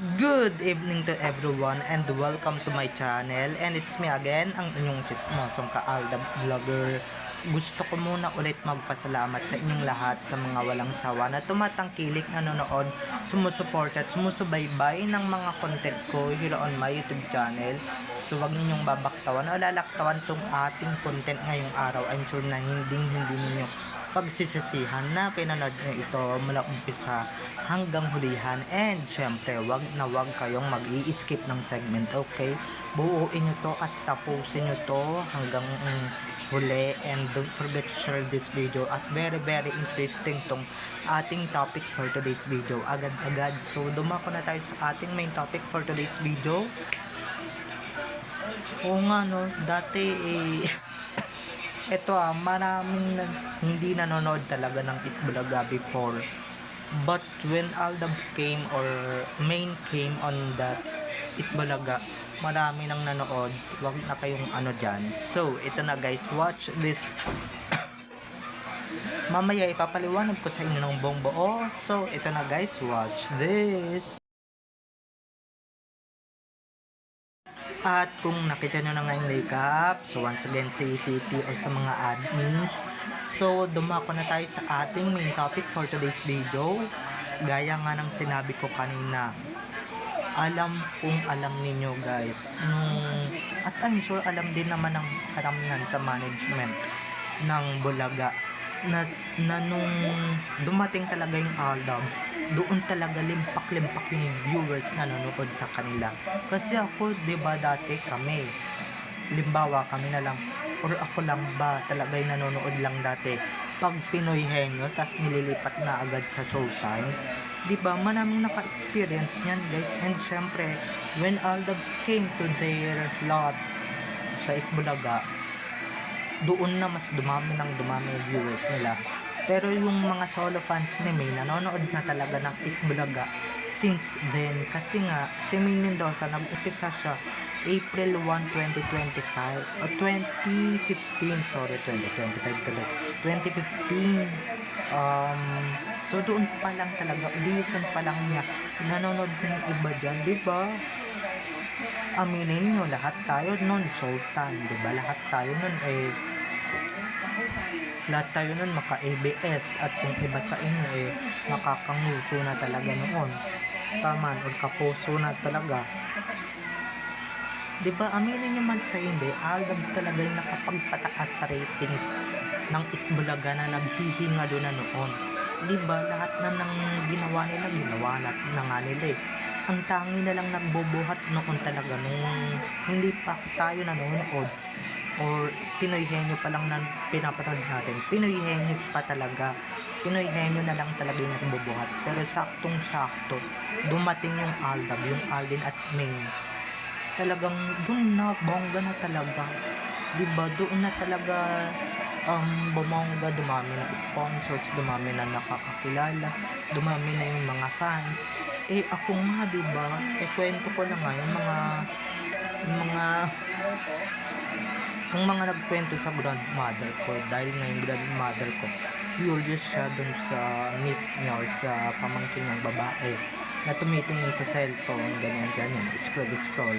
Good evening to everyone and welcome to my channel, and it's me again, ang inyong chismosong ka-Aldab vlogger. Gusto ko muna ulit magpasalamat sa inyong lahat sa mga walang sawa na tumatangkilik, nanonood, sumusuport at sumusubaybay ng mga content ko here on my YouTube channel. So wag ninyong babaktawan o lalaktawan tong ating content ngayong araw. I'm sure na hindi ninyo pagsisisihan na pinanood nyo ito mula umpisa hanggang hulihan, and syempre wag na wag kayong mag-i-skip ng segment, okay? Buuin nyo to at tapusin nyo to hanggang huli, and don't forget to share this video at very interesting tong ating topic for today's video agad-agad. So dumako na tayo sa ating main topic for today's video. Oo nga no, dati eto maraming hindi nanonood talaga ng Itbulaga before. But when Aldab came or main came on that Itbulaga, marami nang nanood. Wag na kayong ano dyan. So, ito na guys, watch this. Mamaya ipapaliwanag ko sa inyo ng buong buo. So, ito na guys, watch this. At kung nakita nyo na ngayong recap, so once again si TT o sa mga admins, so dumako na tayo sa ating main topic for today's video. Gaya nga ng sinabi ko kanina, alam ninyo guys, at I'm sure alam din naman ng karamihan sa management ng Bulaga na nung dumating talaga yung album, doon talaga limpak-limpak yung viewers na nanonood sa kanila. Kasi ako, diba dati kami, limbawa kami na lang, or ako lang ba talaga yung nanonood lang dati pag Pinoy Henyo, tas nililipat na agad sa Showtime. Diba, maraming naka-experience niyan guys. And syempre, when Aldab came to their lot sa Itbulaga, doon na mas dumami yung viewers nila. Pero yung mga solo fans ni May, nanonood na talaga ng Itbulaga since then. Kasi nga, si May Mendoza, nag-upisa siya April 1, 2025, o 2015, sorry, 2025 tuloy. 2015. So doon pa lang talaga, audition pa lang niya, nanonood na yung iba dyan, diba? Aminin nyo, lahat tayo nun Showtime, diba? Lahat tayo nun maka-ABS, at yung iba sa inyo makakanguso na talaga noon. Tama, o kapuso na talaga. Diba, aminin nyo man sa hindi, Aldab talaga yung nakapagpataas sa ratings ng Itbulaga na naghihinga doon na noon. Diba, lahat na ng ginawa na nga nila Ang tangi na lang nagbubuhat noon talaga nung hindi pa tayo nanonood, or Pinoy Henyo pa lang na pinapanood natin. Pinoy Henyo pa talaga. Pinoy Henyo na lang talaga yung nagbubuhat. Pero saktong-sakto, dumating yung Aldab, yung Aldin at Ming. Talagang doon na, bongga na talaga. Diba, doon na talaga bumongga, dumami na sponsors, dumami na nakakakilala, dumami na yung mga fans. Ako nga, diba, kwento ko na nga yung mga nagkwento sa grandmother ko, dahil nga yung grandmother ko curious siya dun sa niece niya or sa pamangkin niyang babae na tumitingin sa cellphone, ganyan scroll.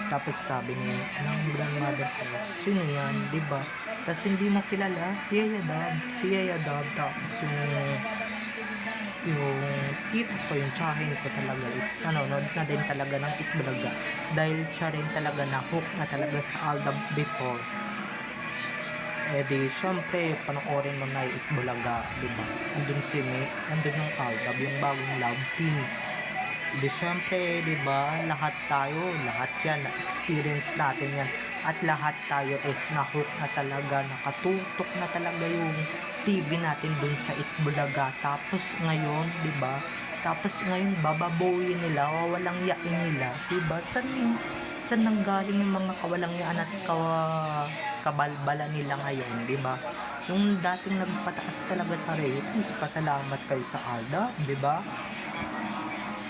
Tapos sabi niya ng grandmother ko, sino yan, diba? Tapos hindi mo kilala, si Yaya Dab. Tapos yung tita ko, yung tsahin ko talaga is nanonood na din talaga ng Itbulaga, dahil siya rin talaga na-hook na talaga sa Aldab before. Di syempre panoorin mo na yung Itbulaga, diba? Andun yung Aldab, yung bagong love team. Di syempre, diba, lahat yan, na-experience natin yan, at lahat tayo is na-hook na talaga, nakatutok na talaga yung TV natin dun sa Itbulaga. Tapos ngayon, diba, bababuhin nila, walang yain nila, diba? Saan nanggaling yung mga kawalang yaan at kabalbala nila ngayon, diba? Yung dating nagpataas talaga sa ratings, pasalamat kayo sa Aldab, diba?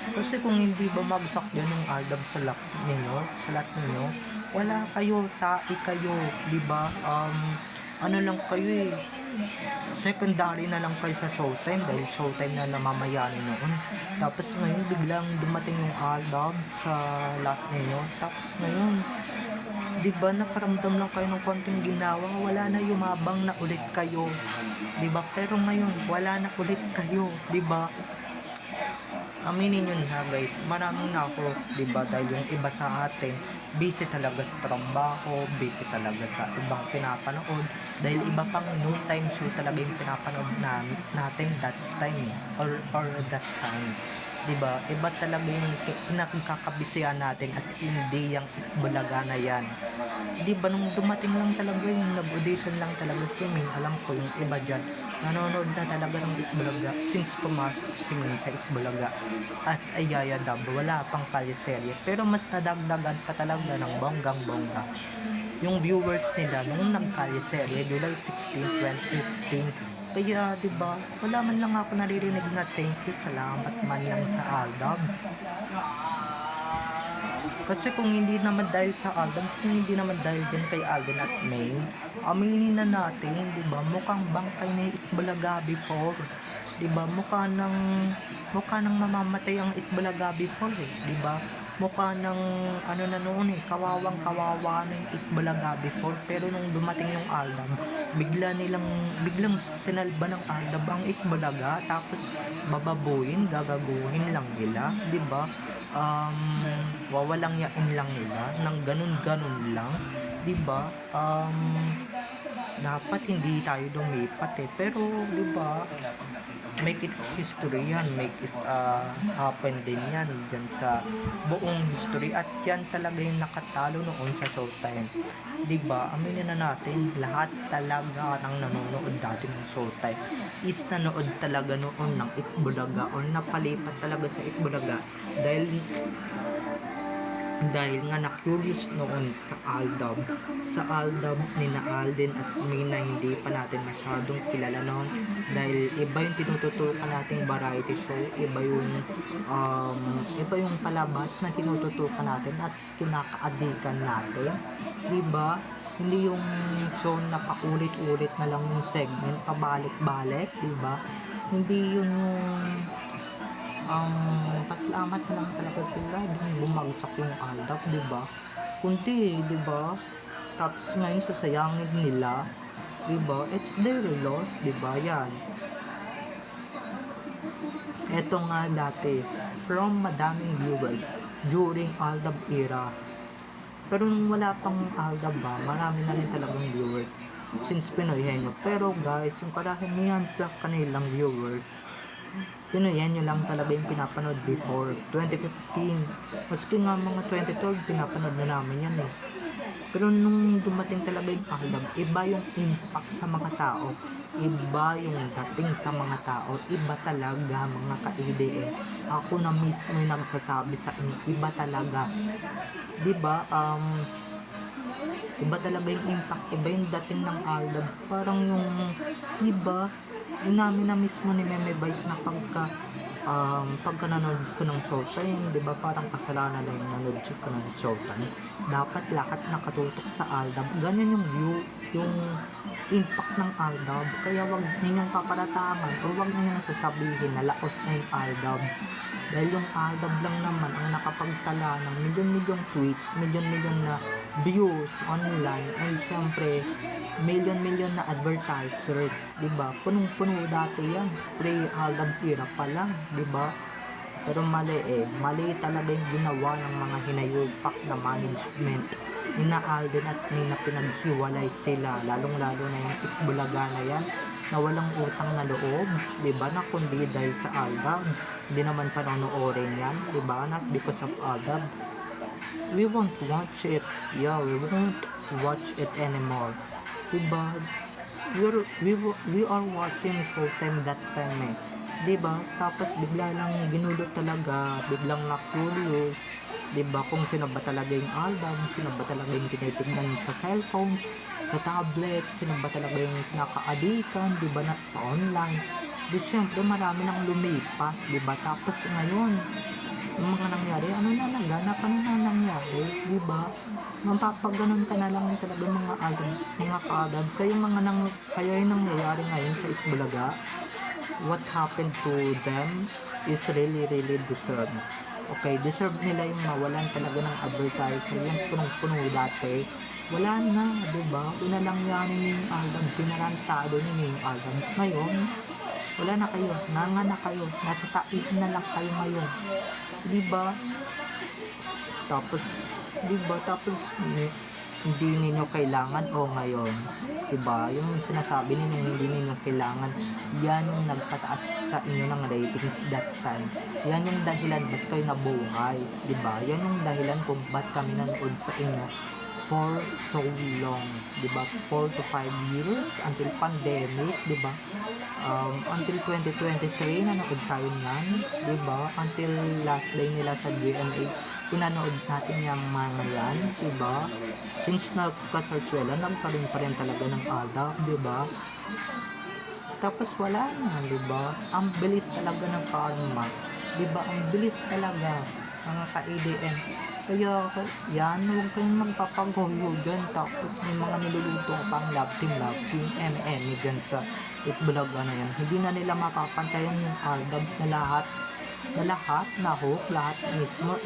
Kasi kung hindi bumagsak yan yung Aldab sa lahat ninyo, wala kayo, tai kayo, diba? Ano lang kayo secondary na lang kayo sa Showtime dahil Showtime na namamayani noon. Tapos ngayon biglang dumating yung Aldab sa lahat ninyo. Tapos ngayon, di ba nakaramdam lang kayo ng konting ginawa, wala na, yumabang na ulit kayo. Di ba? Pero ngayon, wala na ulit kayo. Di ba? Aminin nyo na guys, maraming na ako, diba, dahil yung iba sa atin, busy talaga sa trabaho, busy talaga sa ibang pinapanood, dahil iba pang no time show talaga yung pinapanood natin that time, or that time. Diba, iba talaga yung pinagkakabisihan natin at hindi yung bulaga na yan. Diba, nung dumating lang talaga yung nag-audition lang talaga si Min, alam ko yung iba dyan, nanonood na talaga ng Itbulaga since pumasok si Min sa Itbulaga at Ayaya Dab, wala pang kaliserye, pero mas nadagdagan pa talaga ng bonggang-bongga yung viewers nila nung nagkaliserye July 16, 2015. Kaya, di ba, wala man lang ako naririnig na thank you, salamat man lang sa Aldab. Kasi kung hindi naman dahil sa Aldab, kung hindi naman dahil din kay Alden at May, aminin na natin, di ba, mukhang bangkay na yung Itbulaga before. Di ba, mukha nang mamamatay ang Itbulaga before, eh, di ba? Mukha ng ano na noon eh, kawawang kawawa na yung Itbulaga before, pero nung dumating yung Aldab, biglang sinalba ng Aldab ang Itbulaga, tapos bababuin, gagaguhin lang nila, di ba? Wawalang yain lang nila ng ganun lang, di ba? Dapat hindi tayo lumipat eh, pero di ba, make it history yan, make it happen din yan dyan sa buong history, at yan talaga yung nakatalo noon sa Showtime. Diba, aminin na natin, lahat talaga ng nanonood dati ng Showtime is nanood talaga noon ng Itbulaga or napalipat talaga sa Itbulaga dahil nga na-curious noon sa Aldab ni na Alden at Mina, hindi pa natin masyadong kilala noon dahil iba yung tinututukan nating variety show, iba yung palabas na tinututukan natin at kinakaadikan natin, diba? Hindi yung show na paulit-ulit na lang yung segment, pabalik-balik, diba? Hindi yung pasalamat na lang talaga sila dun bumagsak yung Aldab, diba? Kundi, diba? Tapos ngayon sasayangin nila, diba? It's their loss, diba? Yan. Eto nga dati, from madaming viewers during Aldab era. Pero nung wala pang Aldab ba, marami na rin talagang viewers since Pinoy Henyo. Pero guys, yung karamihan sa kanilang viewers, Pinoy Henyo lang talaga yung pinapanood before 2015. Maski nga mga 2012, pinapanood na namin yan eh. Pero nung dumating talaga yung Aldab, iba yung impact sa mga tao, iba yung dating sa mga tao, iba talaga mga ka-EDM. Ako na mismo yung nagsasabi sa inyo, iba talaga. Diba, iba talaga yung impact, iba yung dating ng Aldab. Parang yung iba, inamin na mismo ni Meme Vice na pagka nanood ko ng Showtime, di ba, parang kasalanan na yung nanood ko ng Showtime. Dapat lahat nakatutok sa Aldab. Ganyan yung view, yung impact ng Aldab. Kaya wag ninyong paparatangan o wag ninyong sasabihin na laos na yung Aldab. Dahil yung Aldab lang naman ang nakapagtala ng milyon-milyong tweets, milyon-milyon na views online, ay syempre milyon-milyon na advertisers, diba? Punong-puno dati yan, pre-Aldab era pa lang, diba? Pero mali talaga yung ginawa ng mga hinayupak na management ni na Alden at ni na pinaghiwalay sila, lalong-lalo na yung Itbulaga na yan na walang utang na loob, diba? Na kundi dahil sa Aldab, hindi naman panonoorin yan, diba? Not because of Aldab. We won't watch it, yeah, we won't watch it anymore, diba? We are watching Showtime that time eh, diba? Tapos bigla lang ginulot talaga, biglang na-curious, diba, kung sino ba talaga yung Aldab, sino ba talaga yung tinitignan sa cellphones, sa tablet, sino ba talaga yung naka-adikan, diba, na sa online. Di syempre marami nang lumipas, diba? Tapos ngayon, yung mga nangyari, ano na naganap, ano na nangyari, di ba? Mapapaganon ka na lang talaga mga agad, mga kaagad. Kaya yung nangyayari ngayon sa Itbulaga, what happened to them is really deserved. Okay, deserve nila yung mawalan talaga ng advertiser. Yung punong-puno dati, wala na, diba? Una lang yan yung album, pinarantado nyo yung album. Ngayon, wala na kayo, nanga na kayo, nasa tait na lang kayo ngayon. Diba? Tapos, hindi ninyo kailangan o ngayon, diba? Yung sinasabi ninyo hindi ninyo kailangan, yan yung nagpataas sa inyo ng ratings that time. Yan yung dahilan ba't kayo nabuhay, diba? Yan yung dahilan kung ba't kami nanood sa inyo for so long, diba? 4 to 5 years until pandemic, diba? Until 2023 nanood tayo niyan, diba? Until last day nila sa GMA, pinanood natin yung mga yan, diba? Since nagka-searchwela, nagkaroon pa rin talaga ng ALDA, diba? Tapos wala na, diba? Ang bilis talaga ng karma, diba? Ang bilis talaga, mga ka-ADN. Kaya yan, huwag kayong magpapagulo dyan. Tapos may mga niluluto pang love team, MM dyan sa Itbulaga na yan. Hindi na nila mapapantayan yung ALDA na lahat na hook, lahat mismo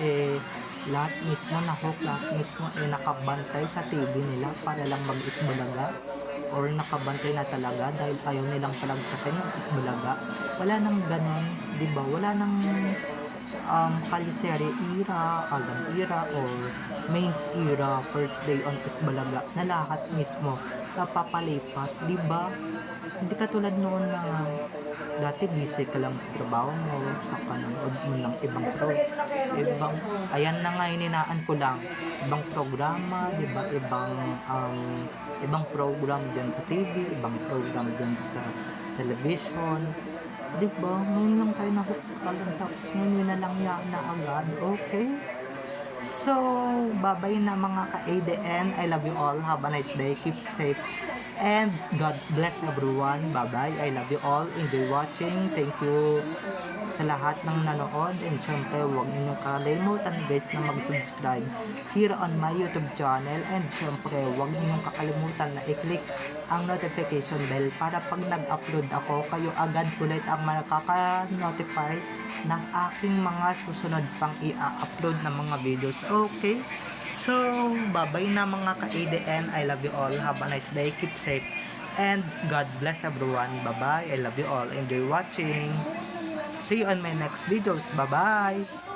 nakabantay sa TV nila para lang mag-Itbulaga, or nakabantay na talaga dahil ayaw nilang palagpasin yung Itbulaga. Wala nang ganon, diba? Wala nang Kaliseri era, Aldam era, or Mains era, first day on Itbulaga na lahat mismo napapalipat, diba? Hindi katulad noon na dati busy ka lang sa trabaho mo, sa kanood mo ng ibang show, ayan na nga, ininaan ko lang ibang programa, diba? Ibang program dyan sa TV, ibang program dyan sa television, diba? Ngayon lang tayo na-hook sa kalan, tapos ngayon na lang yan na agad, okay? So, bye-bye na mga ka-ADN. I love you all. Have a nice day. Keep safe. And God bless everyone. Bye-bye. I love you all. Enjoy watching. Thank you sa lahat ng nanood. And syempre, huwag ninyong kakalimutan guys na mag-subscribe here on my YouTube channel. And syempre, huwag ninyong kakalimutan na i-click ang notification bell para pag nag-upload ako, kayo agad ulit ang makaka-notify ng aking mga susunod pang i-upload na mga videos. Okay? So, bye-bye na mga ka-ADN. I love you all. Have a nice day. Keep safe. And God bless everyone. Bye-bye. I love you all. Enjoy watching. See you on my next videos. Bye-bye.